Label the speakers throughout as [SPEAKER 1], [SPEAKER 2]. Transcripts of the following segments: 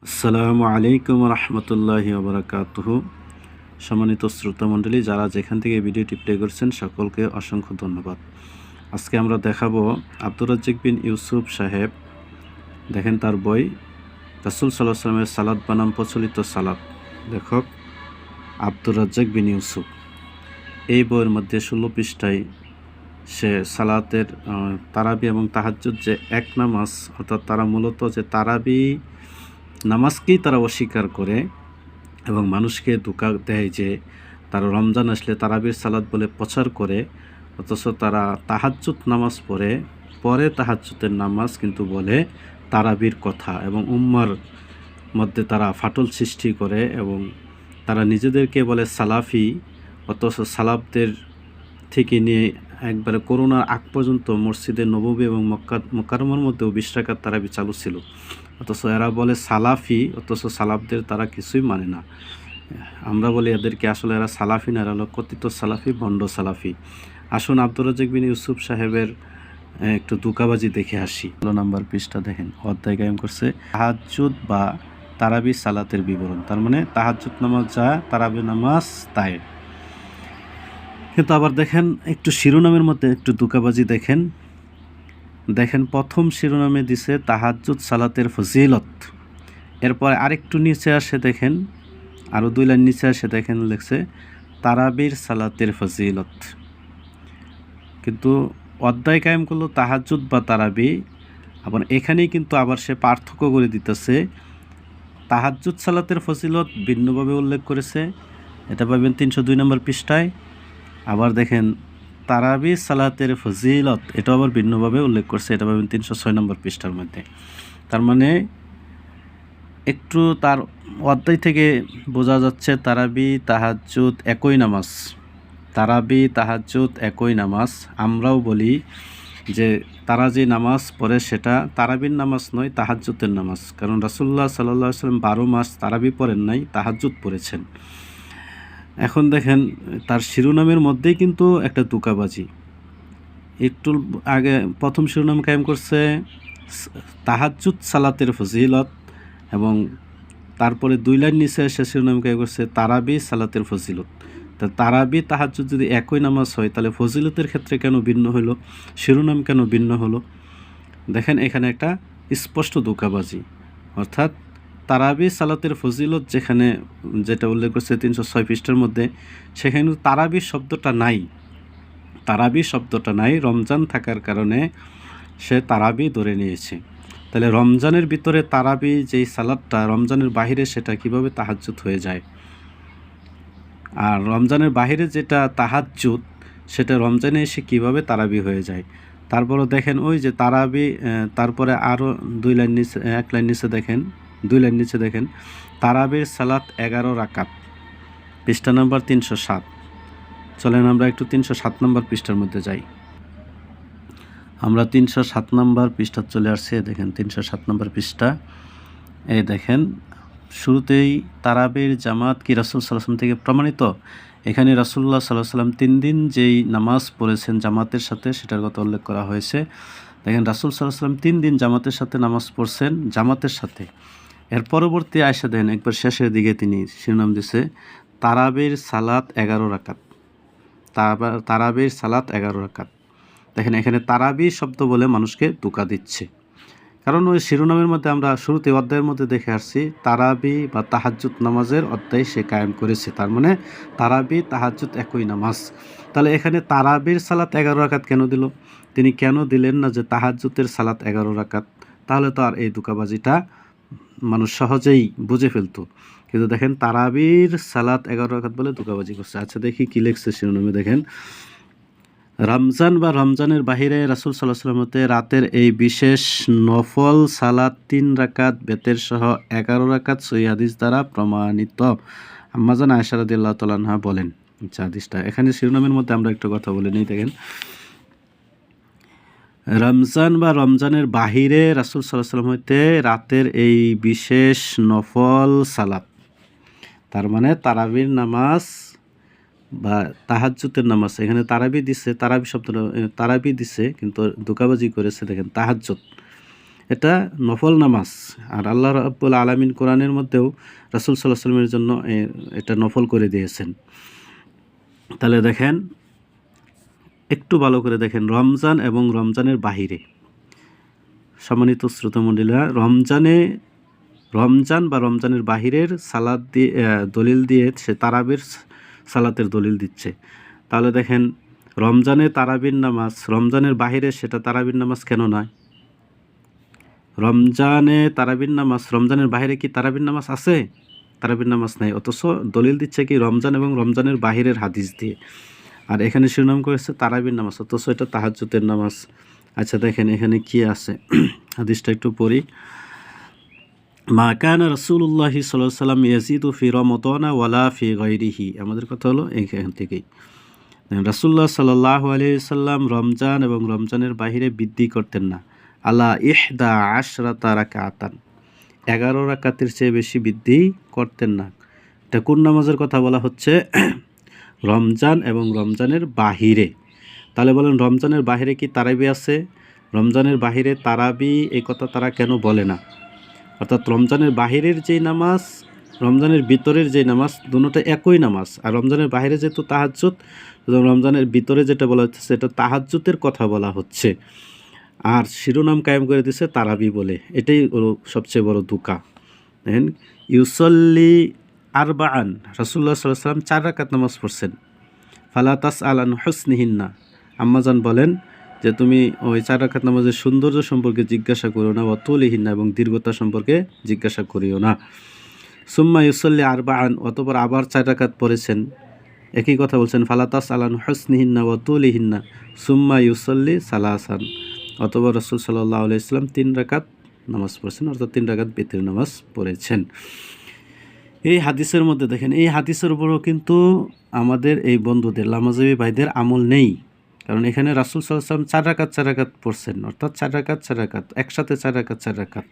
[SPEAKER 1] আসসালামু আলাইকুম রহমতুল্লাহি ওবরাকাতুহু। সম্মানিত শ্রোতামণ্ডলী, যারা যেখান থেকে ভিডিওটি প্লে করছেন সকলকে অসংখ্য ধন্যবাদ। আজকে আমরা দেখাবো আব্দুর রাজ্জাক বিন ইউসুফ সাহেব। দেখেন তার বই রাসূল সাল্লাল্লাহু আলাইহি ওয়াসাল্লামের সালাত বানাম প্রচলিত সালাত, লেখক আব্দুর রাজ্জাক বিন ইউসুফ। এই বইয়ের মধ্যে 16 পৃষ্ঠায় সে সালাতের তারাবি এবং তাহাজ্জুদ যে এক নামাজ, অর্থাৎ তারা মূলত যে তারাবি নামাজকেই তারা অস্বীকার করে এবং মানুষকে ধোঁকা দেয় যে তারা রমজান আসলে তারাবির সালাত বলে প্রচার করে, অথচ তারা তাহাজ্জুদ নামাজ পরে তাহাজ্জুদের নামাজ কিন্তু বলে তারাবির কথা, এবং উম্মার মধ্যে তারা ফাটল সৃষ্টি করে এবং তারা নিজেদেরকে বলে সালাফি, অথচ সালাফদের থেকে নিয়ে একবারে করোনার আগ পর্যন্ত মসজিদে নববী এবং মক্কা মুকাররমার মধ্যেও 20 রাকাত তারাবি চালু ছিল, অথচ এরা বলে সালাফি, অথচ সালাফদের তারা কিছুই মানে না। আমরা বলি এদেরকে আসলে এরা সালাফি না, এরা হলো কথিত সালাফি, ভণ্ড সালাফি। আসুন আব্দুর রাজ্জাক বিন ইউসুফ সাহেবের একটু দুকাবাজি দেখে আসি। 16 নম্বর পৃষ্ঠা দেখেন, অধ্যায় কায়েম করছে তাহাজ্জুদ বা তারাবি সালাতের বিবরণ। তার মানে তাহাজ্জুদ নামাজ যা, তারাবি নামাজ তাই। কিন্তু আবার দেখেন একটু শিরোনামের মধ্যে একটু দুকাবাজি দেখেন। প্রথম শিরোনামে দিছে তাহাজ্জুদ সালাতের ফজিলত, এরপরে আরেকটু নিচে আসে দেখেন, আরও 2 লাইন নিচে আসে দেখেন লিখছে তারাবির সালাতের ফজিলত। কিন্তু অধ্যায় কায়েম করলো তাহাজ্জুদ বা তারাবি, আবার এখানেই কিন্তু আবার সে পার্থক্য করে দিতেছে। তাহাজ্জুদ সালাতের ফজিলত ভিন্নভাবে উল্লেখ করেছে, এটা পাবেন 302 নম্বর পৃষ্ঠায়। আবার দেখেন তারাবি সালাতের ফজিলত, এটা আবার ভিন্নভাবে উল্লেখ করছে, এটা পাবেন 306 নম্বর পৃষ্ঠার মধ্যে। তার মানে একটু তার অধ্যায় থেকে বোঝা যাচ্ছে তারাবি তাহাজ্জুদ একই নামাজ, তারাবি তাহাজ্জুদ একই নামাজ। আমরাও বলি যে তারা যে নামাজ পড়ে সেটা তারাবির নামাজ নয়, তাহাজ্জুদের নামাজ, কারণ রাসূলুল্লাহ সাল্লাল্লাহু আলাইহি ওয়াসাল্লাম 12 মাস তারাবি পড়েন নাই, তাহাজ্জুদ পড়েছেন। এখন দেখেন তার শিরোনামের মধ্যেই কিন্তু একটা দুকাবাজি। একটু আগে প্রথম শিরোনাম কায়েম করছে তাহাজ্জুদ সালাতের ফজিলত, এবং তারপরে 2 লাইন নিচে এসে শিরোনাম কায়েম করছে তারাবি সালাতের ফজিলত। তা তারাবি তাহাজ্জুদ যদি একই নামাজ হয়, তাহলে ফজিলতের ক্ষেত্রে কেন ভিন্ন হলো, শিরোনাম কেন ভিন্ন হলো? দেখেন এখানে একটা স্পষ্ট ধোঁকাবাজি। অর্থাৎ তারাবি সালাতের ফজিলত যেটা উল্লেখ করছে 306 পৃষ্ঠার মধ্যে, সেখানে তারাবি শব্দটা নাই, তারাবি শব্দটা নাই। রমজান থাকার কারণে সে তারাবি ধরে নিয়েছে। তাহলে রমজানের ভিতরে তারাবি যেই সালাতটা, রমজানের বাহিরে সেটা কিভাবে তাহাজ্জুদ হয়ে যায়? আর রমজানের বাহিরে যেটা তাহাজ্জুদ, সেটা রমজানে এসে কিভাবে তারাবি হয়ে যায়? তারপরে দেখেন ওই যে তারাবি, তারপরে আরও 2 লাইন নিচে, 1 লাইন নিচে দেখেন, 2 লাইন নিচে দেখেন তারাবির সালাত 11 রাকাত, পৃষ্ঠা নম্বর 307। চলেন আমরা একটু 307 নম্বর পৃষ্ঠার মধ্যে যাই। আমরা 307 নম্বর পৃষ্ঠা চলে আসছে। দেখেন 307 নম্বর পৃষ্ঠা, এই দেখেন শুরুতেই তারাবির জামাত কি রাসূল সাল্লাল্লাহু আলাইহি ওয়াসাল্লাম থেকে প্রমাণিত? এখানে রাসূলুল্লাহ সাল্লাল্লাহু আলাইহি ওয়াসাল্লাম 3 দিন যেই নামাজ পড়েছেন জামাতের সাথে, সেটার কথা উল্লেখ করা হয়েছে। দেখেন রাসূল সাল্লাল্লাহু আলাইহি ওয়াসাল্লাম 3 দিন জামাতের সাথে নামাজ পড়ছেন, জামাতের সাথে। এর পরবর্তী আয়সা দেখেন একবার শেষের দিকে তিনি শিরোনাম দিছে তারাবির সালাত 11 রাকাত, তারাবির সালাত 11 রাকাত। দেখেন এখানে তারাবি শব্দ বলে মানুষকে ধোঁকা দিচ্ছে, কারণ ওই শিরোনামের মধ্যে আমরা শুরুতে অধ্যায়ের মধ্যে দেখে আসছি তারাবি বা তাহাজ্জুদ নামাজের অধ্যায় সে কায়েম করেছে। তার মানে তারাবি তাহাজ্জুদ একই নামাজ। তাহলে এখানে তারাবির সালাত 11 রাকাত কেন দিল? তিনি কেন দিলেন না যে তাহাজ্জুদের সালাত 11 রাকাত? তাহলে তো আর এই ধোঁকাবাজিটা মানুষ সহজেই বুঝে ফেলতো। কিন্তু দেখেন তারাবির সালাত 11 রাকাত বলে ধোঁকাবাজি করছে। আচ্ছা দেখি কি লিখছে শিরোনামে। দেখেন রমজান বা রমজানের বাহিরে রাসূল সাল্লাল্লাহু আলাইহি ওয়াসাল্লাম রাতের এই বিশেষ নফল সালাত 3 রাকাত বেতের সহ 11 রাকাত সহিহ হাদিস দ্বারা প্রমাণিত। আম্মা জান আয়েশা রাদিয়াল্লাহু তাআলা আনহা বলেন। আচ্ছা হাদিসটা এখানে শিরোনামের মধ্যে আমরা একটু কথা বলে নিই। দেখেন রমজান বা রমজানের বাহিরে রাসূল সাল্লাল্লাহু আলাইহি ওয়াসাল্লাম হইতে রাতের এই বিশেষ নফল সালাত, তার মানে তারাবির নামাজ বা তাহাজ্জুদের নামাজ। এখানে তারাবি দিছে, তারাবি শব্দটা তারাবি দিছে কিন্তু ধোঁকাবাজি করেছে। দেখেন তাহাজ্জুদ, এটা নফল নামাজ। আর আল্লাহ রাব্বুল আলামিন কোরআনের মধ্যেও রাসূল সাল্লাল্লাহু আলাইহি ওয়াসাল্লামের জন্য এটা নফল করে দিয়েছেন। তাহলে দেখেন, একটু ভালো করে দেখেন, রমজান এবং রমজানের বাহিরে, সম্মানিত শ্রোতামণ্ডলীরা, রমজান বা রমজানের বাহিরের সালাত দিয়ে দলিল দিয়ে সে তারাবির সালাতের দলিল দিচ্ছে। তাহলে দেখেন, রমজানে তারাবির নামাজ, রমজানের বাহিরে সেটা তারাবির নামাজ কেন নয়? রমজানে তারাবির নামাজ, রমজানের বাহিরে কি তারাবির নামাজ আছে? তারাবির নামাজ নাই, অথচ দলিল দিচ্ছে কি রমজান এবং রমজানের বাহিরের হাদিস দিয়ে। আর এখানে শিরোনাম করেছে তারাবির নামাজ, অথচ এটা তাহাজ্জুদের নামাজ। আচ্ছা দেখেন এখানে কি আছে, হাদিসটা একটু পড়ি। মা কানা রাসূলুল্লাহি সাল্লাল্লাহু আলাইহি ওয়াসাল্লাম ইয়াজিদু ফি রমাদানা ওয়ালা ফি গায়রিহি। আমাদের কথা হলো এখান থেকেই, রাসূলুল্লাহ সাল্লাল্লাহু আলাইহি ওয়াসাল্লাম রমজান এবং রমজানের বাহিরে বৃদ্ধি করতেন না। আলা ইহদা আশরাতা রাকাতান, 11 রাকাতের চেয়ে বেশি বৃদ্ধি করতেন না। এটা কোন নামাজের কথা বলা হচ্ছে? রমজান এবং রমজানের বাহিরে। তাহলে বলেন, রমজানের বাহিরে কি তারাবি আছে? রমজানের বাহিরে তারাবি এই কথা তারা কেন বলে না? অর্থাৎ রমজানের বাহিরের যেই নামাজ, রমজানের ভিতরের যেই নামাজ, দুটোটা একই নামাজ। আর রমজানের বাহিরে যেহেতু তাহাজ্জুদ, রমজানের ভিতরে যেটা বলা হচ্ছে সেটা তাহাজ্জুদের কথা বলা হচ্ছে, আর শিরোনাম কায়েম করে দিচ্ছে তারাবি বলে। এটাই হলো সবচেয়ে বড় ধোঁকা। দেখেন, ইউসল্লি আরবাআন, রাসূলুল্লাহ সাল্লাল্লাহু আলাইহি ওয়াসাল্লাম 4 রাকাত নামাজ পড়ছেন। ফালা তাসআলান হুসনিহিন্না, আম্মাজান বলেন যে তুমি ওই 4 রাকাত নামাজের সৌন্দর্য সম্পর্কে জিজ্ঞাসা করো না, ওয়াতুলিহিন্না, এবং দীর্ঘতা সম্পর্কে জিজ্ঞাসা করিও না। সুম্মা ইউসল্লি আরবাআন, অতঃপর আবার 4 রাকাত পড়েছেন, একই কথা বলছেন, ফালা তাসআলান হুসনিহিন্না ওয়াতুলিহিন্না সুম্মা ইউসল্লি সালাসান, অতঃপর রাসূল সাল্লাল্লাহু আলাইহি ওয়াসাল্লাম 3 রাকাত নামাজ পড়ছেন, অর্থাৎ 3 রাকাত বিতির নামাজ পড়েছেন। এই হাদিসের মধ্যে দেখেন, এই হাদিসের উপরও কিন্তু আমাদের এই বন্ধুদের লামাজাবি ভাইদের আমল নেই। কারণ এখানে রাসূল সাল্লাল্লাহু আলাইহি ওয়াসাল্লাম 4 রাকাত পড়ছেন, অর্থাৎ 4 রাকাত একসাথে 4 রাকাত।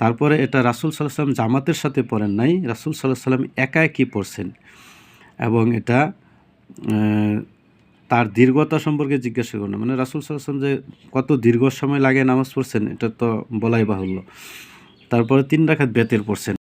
[SPEAKER 1] তারপরে এটা রাসূল সাল্লাল্লাহু আলাইহি ওয়াসাল্লাম জামাতের সাথে পড়েন নাই, রাসূল সাল্লাল্লাহু আলাইহি ওয়াসাল্লাম একা একই পড়ছেন। এবং এটা তার দীর্ঘতা সম্পর্কে জিজ্ঞাসা করুন, মানে রাসূল সাল্লাল্লাহু আলাইহি ওয়াসাল্লাম যে কত দীর্ঘ সময় লাগে নামাজ পড়ছেন এটা তো বলাই বাহুল্য। তারপরে 3 রাকাত বেতের পড়ছেন।